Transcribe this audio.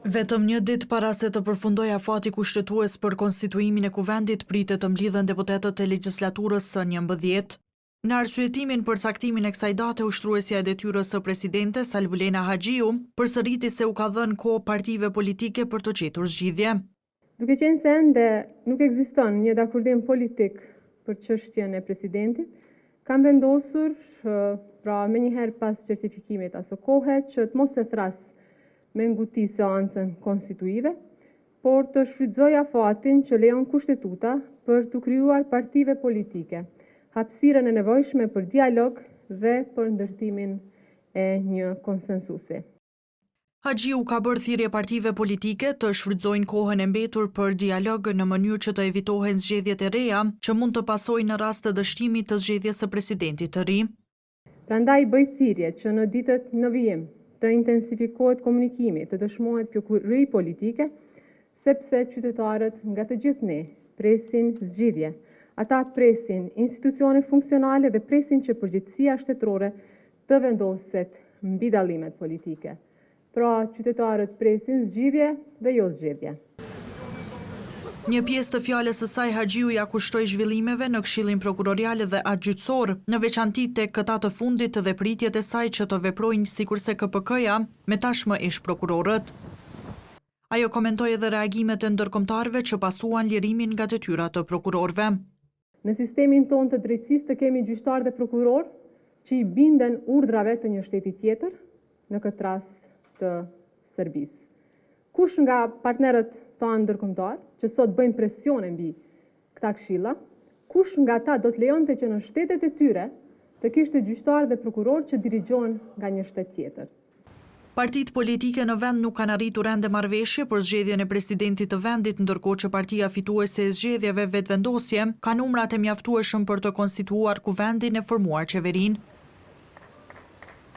Vetëm një ditë para se të përfundojë afati kushtetues për konstituimin e kuvendit, pritet të mblidhen deputetët e legjislaturës së 11. Në arsyetimin për caktimin e kësaj date, ushtruesja e detyrës së presidentes Albulena Haxhiu përsëriti se u ka dhënë kohë partive politike për të gjetur zgjidhje. Duke qenë se ende nuk ekziston një dakordim politik për çështjen e presidentit, kam vendosur menjëherë pas certifikimit asë kohe që të mos e thras me nguti seancën konstituive, por të shfrytëzoj afatin që lejon kushtetuta për të krijuar partive politike, hapësirën e nevojshme për dialog dhe për ndërtimin e një konsensusi. Haxhiu ka bërë thirrje partive politike të shfrytëzojnë kohën e mbetur për dialog në mënyrë që të evitohen zgjedhjet e reja që mund të pasojnë në rast të dështimit të zgjedhjes së presidentit të ri. Prandaj bëj thirrje që në ditët në vijim të intensifikohet komunikimi, të dëshmohet pjokurri politike, sepse qytetarët nga të gjithë ne presin zgjidhje. Ata presin institucione funksionale dhe presin që përgjegjësia shtetërore të vendoset mbi dallimet politike. Pra, qytetarët presin zgjidhje dhe jo zgjedhje. Një pjesë të fjalës së saj Haxhiu ja kushtoi zhvillimeve në Këshillin Prokurorial dhe Agjyqësor, në veçanti tek këta të fundit dhe pritjet e saj që të veprojnë sikurse KPK-ja me tashmë ish prokurorët. Ajo komentoi edhe reagimet e ndërkombëtarëve që pasuan lirimin nga detyrat të prokurorëve. Në sistemin tonë të drejtësisë të kemi gjyqtar dhe prokuror që i binden urdhrave të një shteti tjetër, në këtë rast të Serbisë. Kush nga partnerët tanë ndërkombëtar, që sot bëjnë presione mbi këta këshilla, kush nga ta do të lejonte që në shtetet e tyre të kishte gjyqtar dhe prokuror që dirigjohen nga një shtet tjetër. Partitë politike në vend nuk kanë arritur ende marrëveshje për zgjedhjen e presidentit të vendit, ndërkohë që partia fituese e zgjedhjeve vetëvendosje ka numrat e mjaftueshëm për të konstituuar kuvendin e formuar qeverinë.